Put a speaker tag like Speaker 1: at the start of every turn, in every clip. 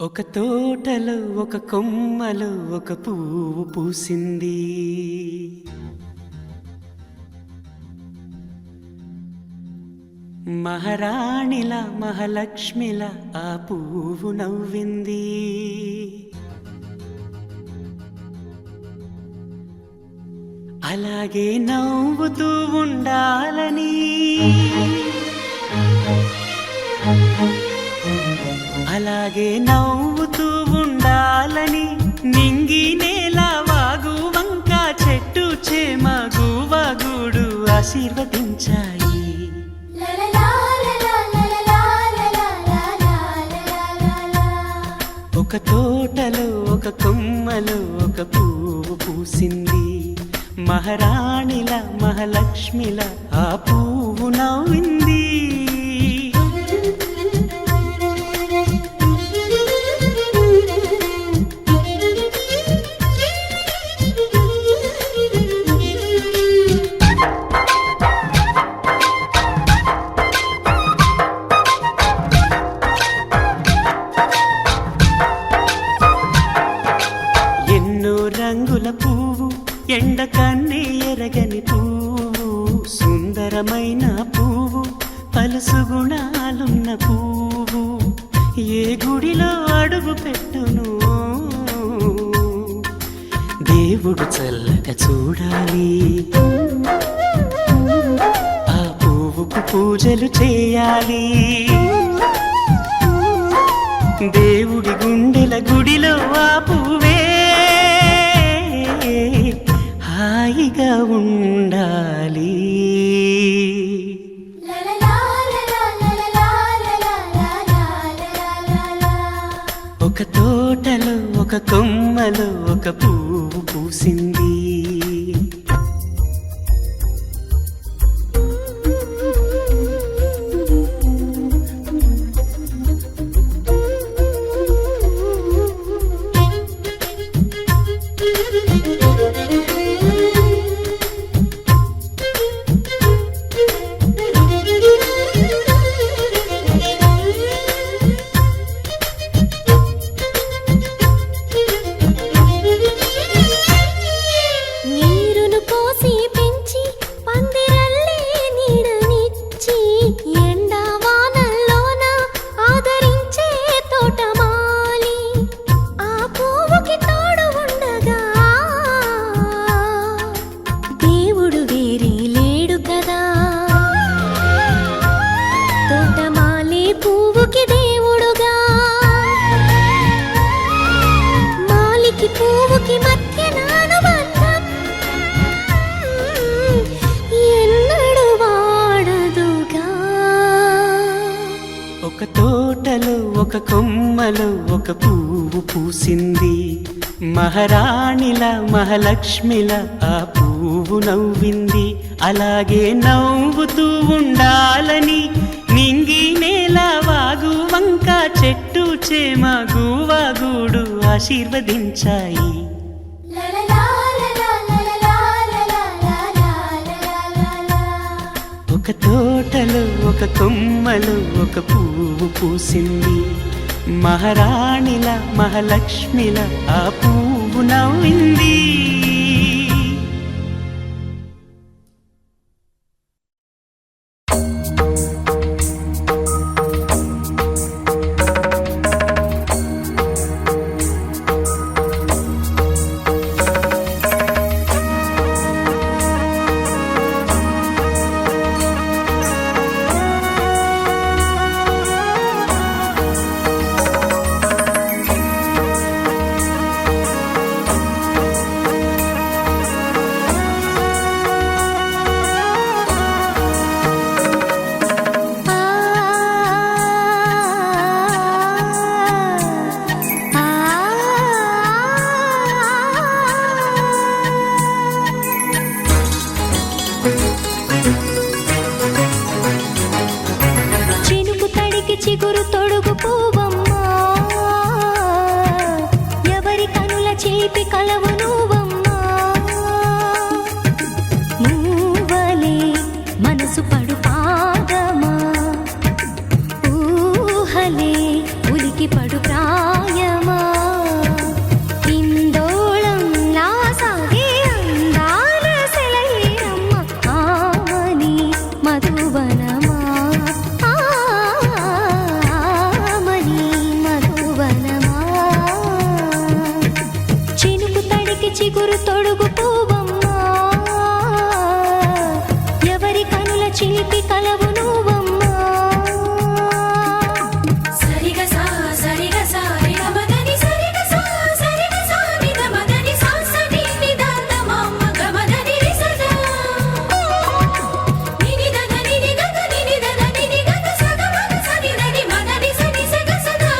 Speaker 1: ఒక తోటలో ఒక కొమ్మలో ఒక పువ్వు పూసింది. మహారాణిల మహాలక్ష్మిల ఆ పువ్వు నవ్వింది. అలాగే నవ్వుతూ ఉండాలని, అలాగే నవ్వుతూ ఉండాలని నింగి నేల వాగు వంక చెట్టు చేమ గువగూడు ఆశీర్వదించాయి. ఒక తోటలో ఒక కొమ్మలో ఒక పువ్వు పూసింది. మహారాణిల మహాలక్ష్మిల ఆ పువ్వు నవ్వింది. రంగుల పువ్వు, ఎండ కన్నే ఎరగని పువ్వు, సుందరమైన పువ్వు, పలుసు గుణాలున్న పువ్వు, ఏ గుడిలో అడుగు పెట్టును దేవుడు చల్లగా చూడాలి. ఆ పువ్వుకు పూజలు చేయాలి. దేవుడి గుండెల గుడిలో ఆ పువ్వే హాయిగా ఉండాలి. ఒక తోటలో ఒక కొమ్మలో ఒక పువ్వు పూసింది. ఒక తోటలో ఒక కొమ్మలో ఒక పువ్వు పూసింది. మహారాణిల మహాలక్ష్మిల ఆ పువ్వు నవ్వింది. అలాగే నవ్వుతూ ఉండాలని నింగి నేల వాగు వంక చెట్టు చేమ గువగూడు ఆశీర్వదించాయి. ఒక తోటలో ఒక కొమ్మలో ఒక పువ్వు పూసింది. మహారాణిల మహాలక్ష్మిల ఆ పువ్వు నవ్వింది.
Speaker 2: చిగురు తొడుగు పూవమ్మా, ఎవరి కనుల చేపి కలవు నువ్వమ్మా. మూవలే మనసు పడు పాదమా, ఊహలే ఉలికి పడు ప్రాయ చిగురు తొడుగు పువ్వమ్మా ఎవరి కనుల చిలిపి కలవు నువ్వమ్మా సరిగ సా సరిగ సా రిగ మదని సరిగ సా సరిగ సా నిద మదని సా సని నిద తమమ్మ గమదని రిసదా నిని దద నిని గద నిని దద నిని గద సగ మగ సని దని మదని సని సగ సదా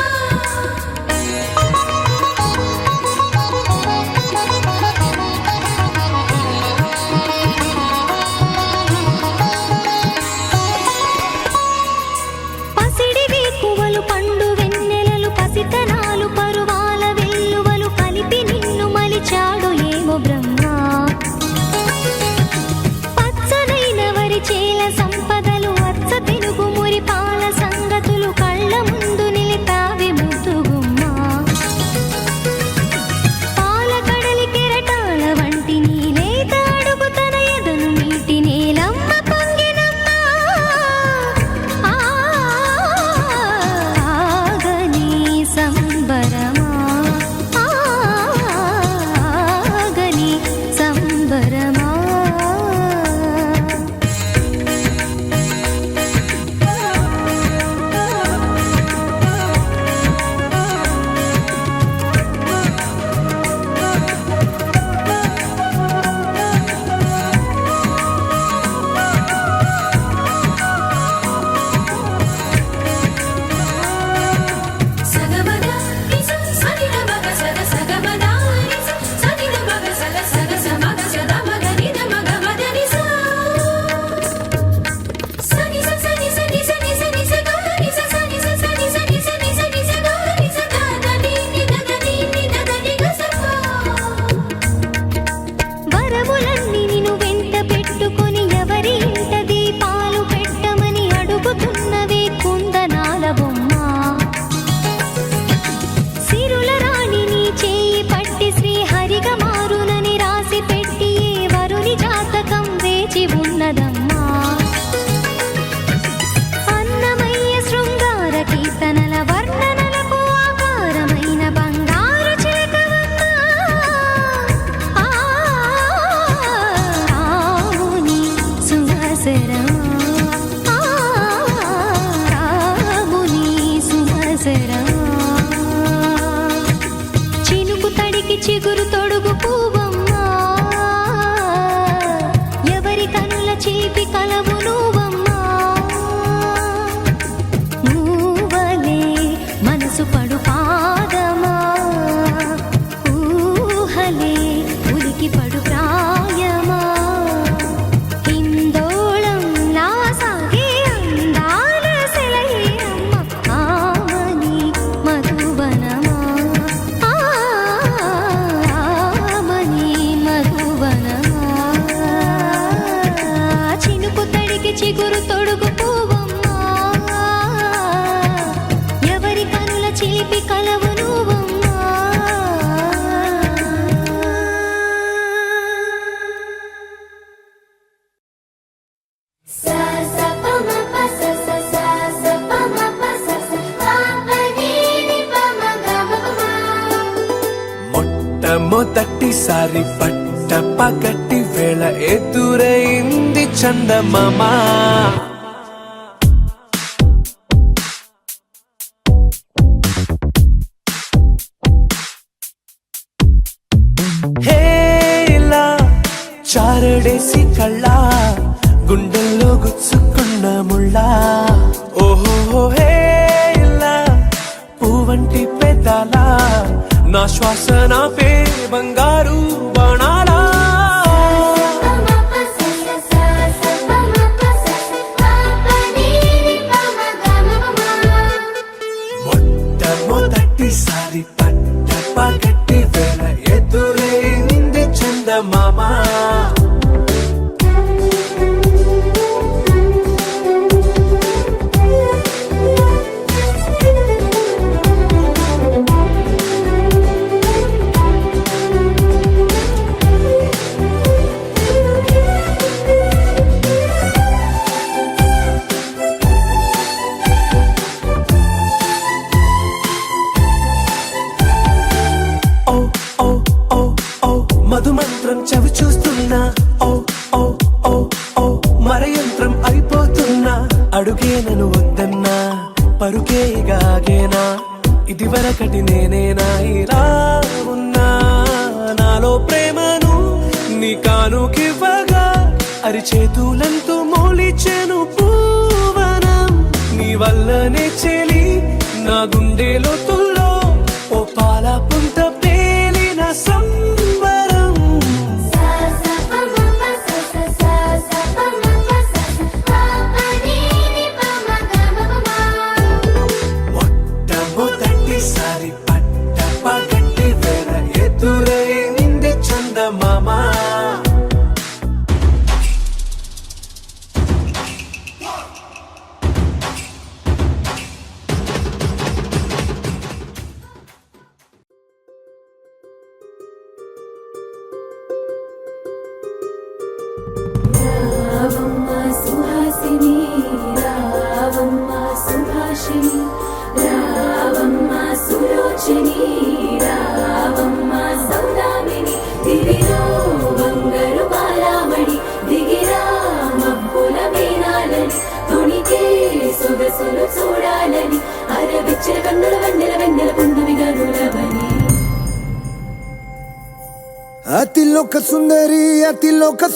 Speaker 2: పసిడి వేకువలు పండు వెన్నెలలు పసితనాలు పరువాల వెల్లువలు కలిపి నిన్ను మలిచాడు ఏమో బ్రహ్మ పచ్చనైన వరి చేల సంపదలు అచ్చ తెలుగు మురి పాల సంగతులు కళ్ళ ముందు నిలిపావి ముద్దుగుమ్మ పాల కడలి కెరటాల వంటి నీలేత అడుగు తన ఎదను మీటి నేలమ్మ పొంగినమ్మ ఆగని సంబరమా ఆగని సంబరమా సగమద నిస సనిద మగ సగ సగమద నిస సనిద మగ సగ సగ సమగ సద మగ నిద మగ మద నిస సని స సని సని సని సని స గ నిస సని స సని సని సని సని స గ నిస ద ద ని ని ద ద ని ని ద ద ని గ స వరములన్నీ నిన్ను వెంట పెట్టుకొని ఎవరి ఇంట దీపాలు పెట్టమని అడుగుతున్నవే కుందనాల బొమ్మ సిరుల రాణి నీ చేయి పట్టి శ్రీహరిగా మారునని రాసి పెట్టి ఏ వరుని జాతకం వేచి ఉన్నదమ్మా అన్నమయ్య శృంగార కీర్తనల వర్ణనలకు ఆకారమైన బంగారు చిలకవమ్మా రాముని సుమసరమా రాముని సుమసరమా చినుకు తడికి చిగురు తొడుగు పువ్వమ్మా ఎవరి కనుల చిలిపి కలవు నువ్వమ్మా నువ్వలే మనసు పడు పాదమా ఊహలే ఉలికి పడు ప్రాయమా హిందోళం నా సాగే అందాల సెలయేరమ్మ ఆమని మధువనమా ఆమని మధువనమా చినుకు తడికి చిగురు తొడుగు పువ్వమ్మా ఎవరి కనుల చిలిపి కలవు నువ్వమ్మా సా స ప మ ప స స సా స ప మ ప స స ప ప ని ని ప మ గ మ ప మ
Speaker 1: మొట్టమొదటిసారి పట్ట పగటి వేళ ఎదురైంది చందమామ హే ఇలా చారడేసి కళ్ళ గుండెల్లో గుచ్చుకున్న ముళ్ళ ఓహో హే ఇలా పువ్వంటి పెదాల నా శ్వాస నా పే బంగారు బాణాలా
Speaker 2: ప మ ప స స సా స ప మ ప స స ప ప ని ని ప మ గ మ ప మ
Speaker 1: మొట్టమొదటిసారి పట్ట పగటి వేళ ఎదురైంది చందమామ మధుమంత్రం చవి చూస్తున్నా ఓ ఓ ఓ ఓ మరయంత్రం అయిపోతున్నా అడుగే నన్ను వద్దన్నా పరుకే గాగేనా ఇది వరకటి నేనేనా ఇలా ఉన్నా నాలో ప్రేమను నీ కానుకివ్వగా అరిచేతులంతో మోలిచెను పూవనం నీ వల్లనే చెలి నా గుండె లోతుల్లో ఓ పాల పుంత పేలిన సంబరం మొట్టమొదటిసారి పట్ట పగటి వేళ ఎదురై నింది చందమామా
Speaker 2: రావమ్మ సుహాసిని రావమ్మ సుభాషిణి రావమ్మ సులోచని రావమ్మ సౌదామిని దివిలో బంగారు బాలామణి దిగిరా మబ్బుల మేనాలని తొణికే సొగసులు చూడాలని అరవిచ్చిన కన్నుల వెన్నెల వెన్నెల పున్నమి గనులవని
Speaker 3: అతిలోక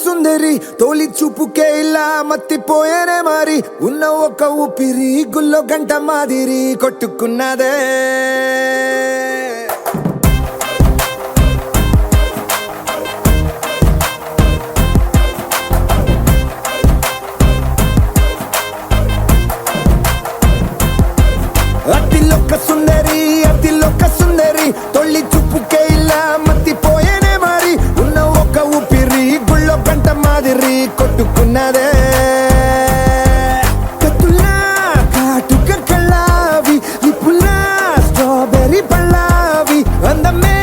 Speaker 3: సుందరి తోలి చూపుకే ఇలా మత్తిపోయేనే మారి ఉన్న ఒక ఊపిరి గుల్లో గంట మాదిరి కొట్టుకున్నదే అతిలోక సుందరి తొలి చూపుకే ఇలా మత్తిపోయేనే మారి ఉన్న ఒక ఊపిరి గుళ్ళో గంట మాదిరి కొట్టుకున్నదే కత్తులా కాటుక కళ్ళావి నిపులా స్ట్రాబెర్రీ పళ్ళావి అందమే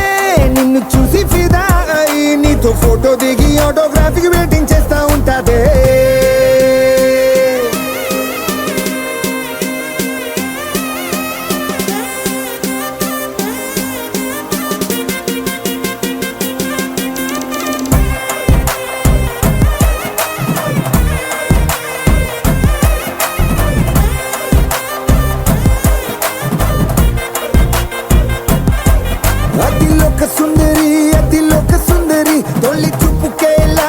Speaker 3: నిన్ను చూసి ఫిదా అయి నీతో ఫోటో దిగి ఆటోగ్రాఫీకి వెయిటింగ్ చేస్తా ఉంటాదే అతిలోక సుందరి తొలి చూపుకే ఇలా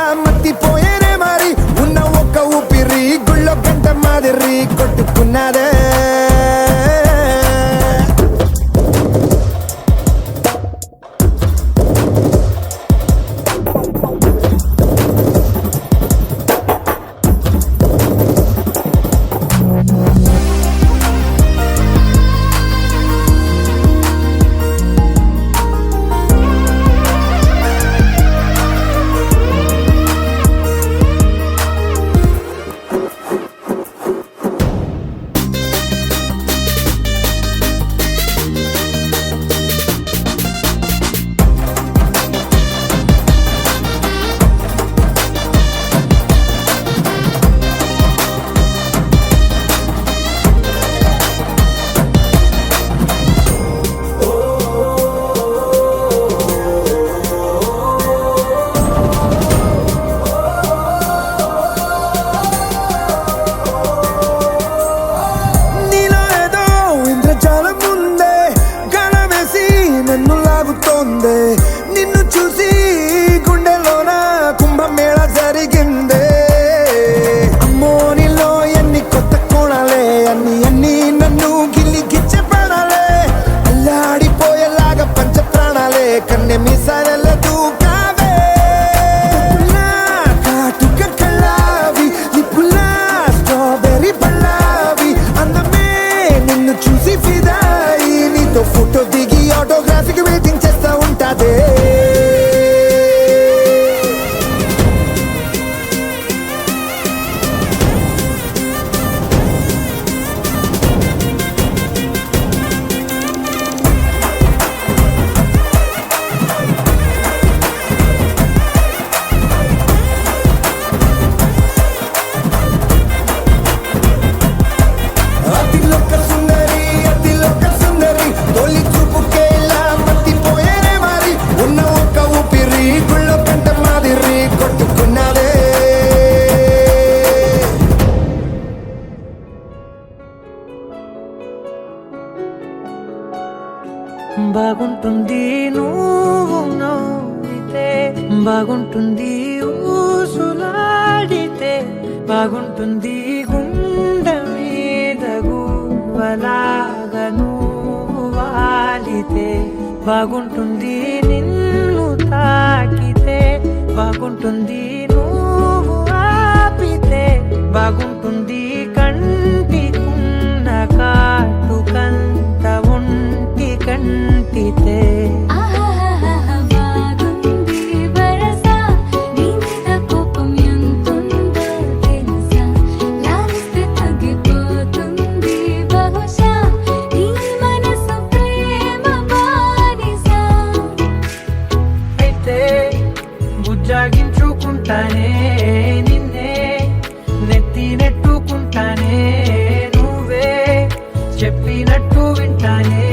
Speaker 4: బాగుంటుంది ఊసులాడితే బాగుంటుంది గుండె మీద గువ్వలాగా నువ్వు వాలితే బాగుంటుంది నిన్ను తాకితే బాగుంటుంది నువ్వు ఆపితే బాగుంటుంది కంటికున్న కాటుకంత ఒంటి కంటితే
Speaker 2: ఆహాహాహా బాగుంది వరస నీ మీద కోపం ఎంతుందో తెలుసా లాలిస్తే తగ్గిపోతుంది బహుశా నీ మనసు ప్రేమ బానిసా
Speaker 4: అయితే బుజ్జాగించుకుంటానే నిన్నే నెత్తి నెట్టుకుంటానే నువ్వే చెప్పినట్టు వింటానే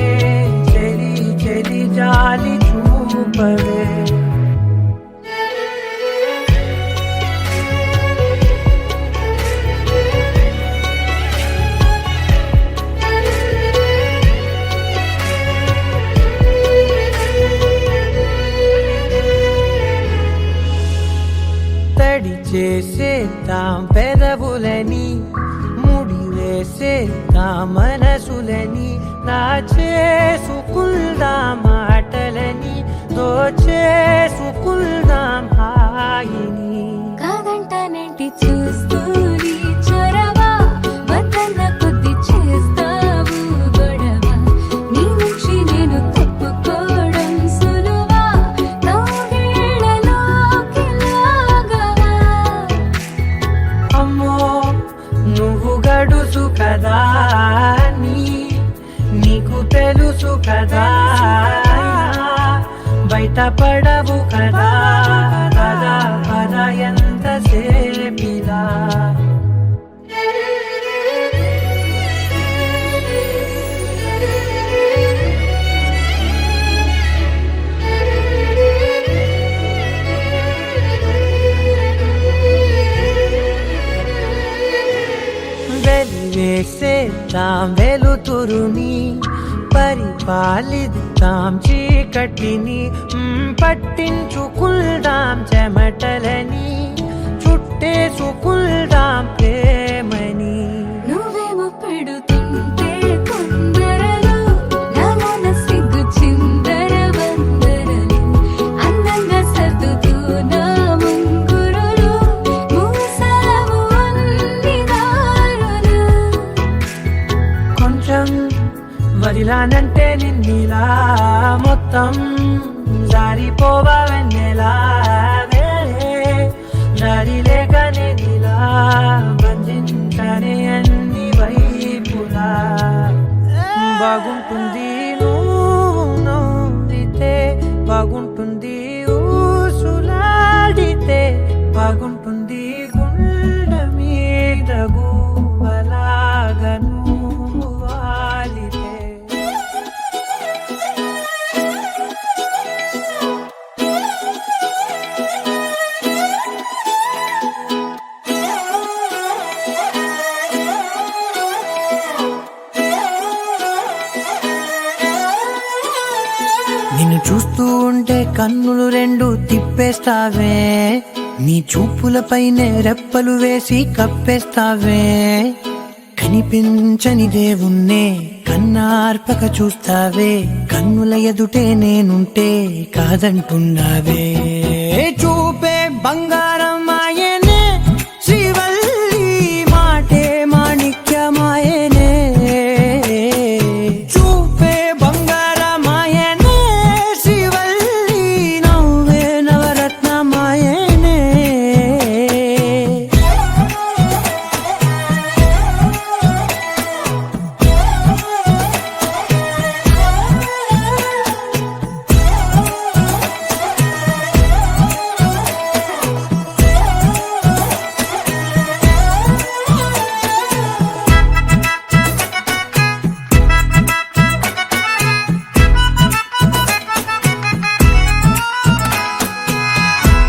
Speaker 4: చెలి చెలి జాలి చూపవే తడి చేసేద్దాం పెదవులని ముడి వేసేద్దాం మనసులని నా చేసుకుందాం మాటలని దోచేసుకుందాం హాయిని
Speaker 2: కాదంటానేంటి చూస్తూని చొరవ వద్దన్న కొద్ది చేస్తావు గొడవ నీ నుంచి నేను తప్పుకోవడం సులువా నవ్వేళ్ళలోకి లాగవా
Speaker 4: అమ్మో నువ్వు గడుసు కదా నీకు తెలుసు కదా బయట పడవు కదా పద పద ఎంత సేపిలా వెలివేసేద్దాం వెలుతురుని పరిపాలిద్దాం చీకటిని పట్టించుకుందాం చెమటలని చుట్టేసుకుందాం ప్రేమని
Speaker 2: నువ్వేమో పెడుతుంటే కొందరలు నాలోన సిగ్గు చిందర వందరలు అందంగా సర్దుతూ నా ముంగురులు మూసావు అన్ని దారులు
Speaker 4: కొంచెం వదిలానంటే నిన్నిలా మొత్తం జారిపోవా వెన్నెలా వేరే దారి లేక నేనిలా బంధించనే అన్ని వైపులా బాగుంటుంది నువ్వు నవ్వితే బాగుంటుంది ఊసులాడితే బాగుంటుంది గుండె మీద గువ్వలాగా నువ్వు వాలితే నిన్ను చూస్తూ ఉంటే కన్నులు రెండు తిప్పేస్తావే నీ చూపులపైనే రెప్పలు వేసి కప్పేస్తావే కనిపించని దేవుణ్ణే కన్నార్పక చూస్తావే కన్నుల ఎదుటే నేనుంటే కాదంటున్నావే చూపే బంగారం ఆయనే శ్రీవల్లి మాటే మాణిక్యమాయనే చూపే బంగారమాయనే శ్రీవల్లి నవ్వే నవరత్నమాయనే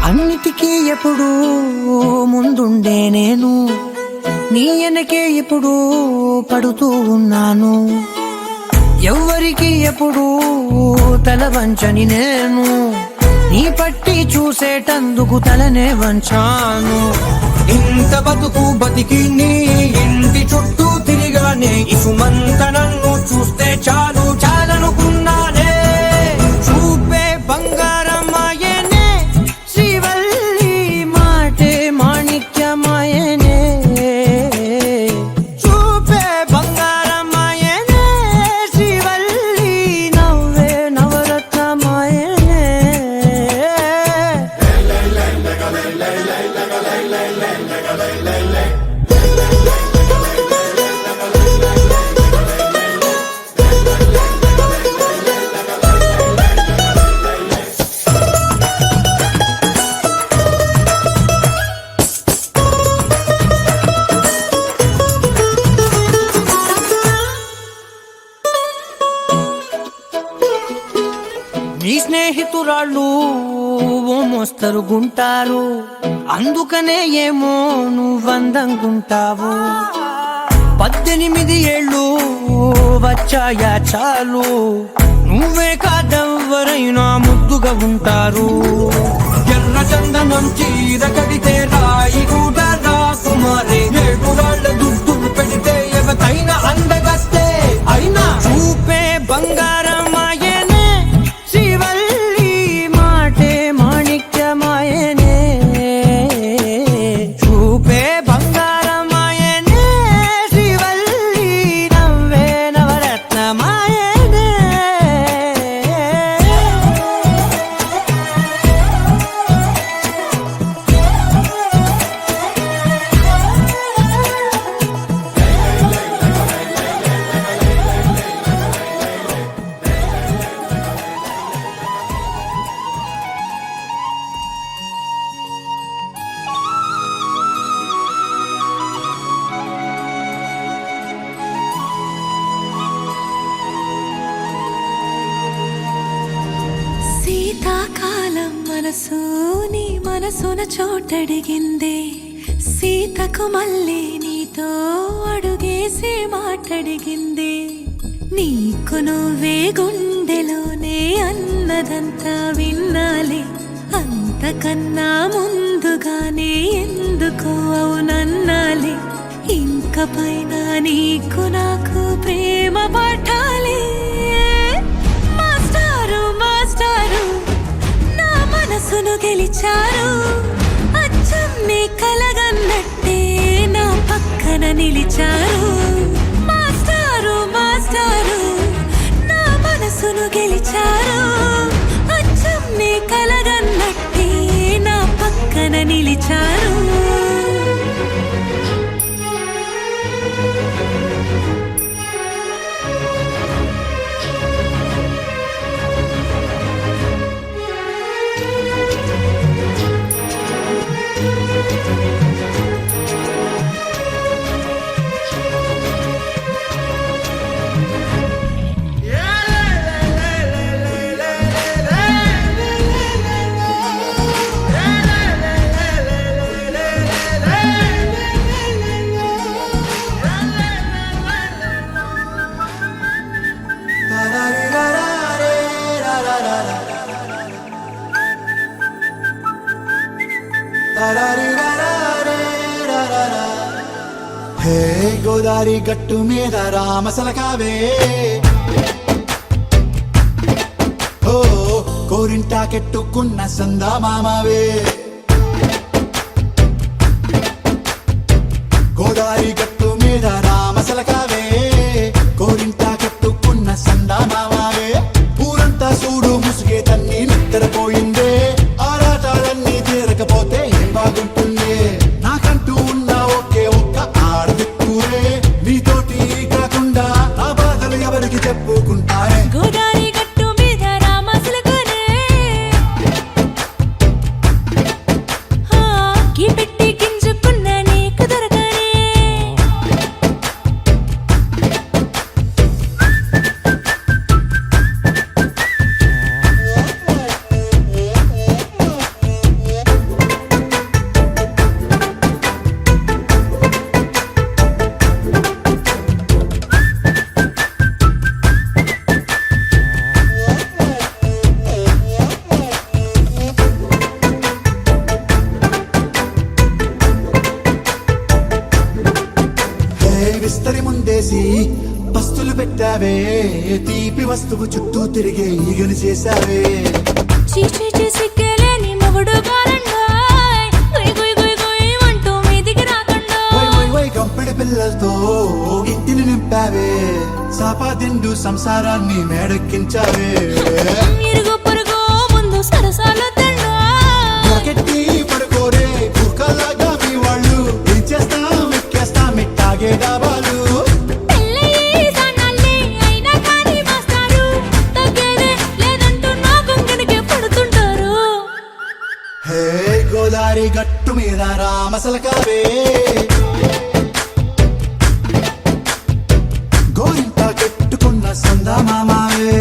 Speaker 4: అన్నిటికీ ఎప్పుడు ముందుండే నేను నీ వెనకే ఎప్పుడు పడుతూ ఉన్నాను ఎవ్వరికి ఎప్పుడు తల వంచని నేను నీ పట్టి చూసేటందుకు తలనే వంచాను. ఇంత బతుకు బతికి నీ ఇంటి చుట్టూ తిరిగానే, ఇసుమంత నన్ను చూస్తే చాలు చాలనుకున్నానే. చూపే బంగారమాయనే శ్రీవల్లి, మాటే మాణిక్యమాయనే. చూపే బంగారమాయనే శ్రీవల్లి, నవ్వే నవరత్నమాయనే. నీ స్నేహితురాళ్ళు ఓ మోస్తరుగుంటారు, అందుకనే ఏమో నువ్వందంగుంటావు. 18 ఏళ్ళు వచ్చాయా చాలు, నువ్వే కాదెవ్వరైనా ముద్దుగా ఉంటారు. ఎర్ర చందనం చీర కడితే రాయి కూడా రాకుమారే, 7 రాళ్ళ దుద్దులు పెడితే ఎవతైనా అందగస్తే. అయినా చూపే బంగారమాయనే శ్రీవల్లి, మాటే మాణిక్యమాయనే. చూపే బంగారమాయనే శ్రీవల్లి, నవ్వే నవరత్నమాయనే.
Speaker 2: శీతాకాలం మనసు నీ మనసున చోటడిగిందే, సీతకు మళ్ళీ నీతో అడుగేసి మాటడిగిందే. నీకు నువ్వే గుండెలోనే అన్నదంతా విన్నాలే, అంతకన్నా ముందుగానే ఎందుకు అవునన్నాలే. ఇంక పైన నీకు నాకు ప్రేమ పాఠాలే. మాస్టారు మాస్టారు నా మనసును గెలిచారు, అచ్చం నీ కలగన్నట్టే నా పక్కన నిలిచారు. మాస్టారు మాస్టారు నా మనసును గెలిచారు, అచ్చం నీ కలగన్నట్టే నా పక్కన నిలిచారు.
Speaker 5: హే గోదారి గట్టు మీద రామసలకావే, ఓ కోరింటా కెట్టుకున్న సందా మామావే. గోదారి గట్టు మీద రామసలకావే, కోరింటా కెట్టుకున్న సందా మామావే. ఊరంతా చూడు ముసుగే తన్ని నిద్రపోయిందే, ఆరాటాలన్నీ తీరకపోతే ఏం బాగుంటుంది. నాకంటూ ఉన్న ఒకే ఒక్క ఆడదిక్కురే, నీతోటి కాకుండా నా బాధలు ఎవరికి చెప్పుకుంటారే.
Speaker 2: గోదారి గట్టు మీద రామసులకునే,
Speaker 5: చేసి పస్తులు పెట్టావే తీపి వస్తువు చుట్టూ తిరిగే ఈగను చేశావే
Speaker 2: చీచీ సిక్కేలేని మొగుడు కారండాయ్ గుయ్ గుయ్ గుయ్ గుయ్ అంటూ మీదికి రాకుండా
Speaker 5: వై కంపెడి పిల్లలతో ఇంటిని నింపావే సాపాదిండు సంసారాన్ని మేడెక్కించావే
Speaker 2: ఇరుగు పొరుగు ముందు సరసాలు తండా
Speaker 5: పొరకెట్టి పడుకోరే కుక్కలాగా మీ వాళ్ళు ఏం చేస్తాం ఎక్కేస్తాం ఇట్టాగే డాబాలు
Speaker 2: పెళ్ళయి సన్నాళ్ళే అయినా కానీ మాస్టారు తగ్గేదే లేదంటూ నా కొంగడికే పడుతుంటారు
Speaker 5: హే గోదారి గట్టు మీద రామసలకావే గోరింట కట్టుకున్న సందా మామావే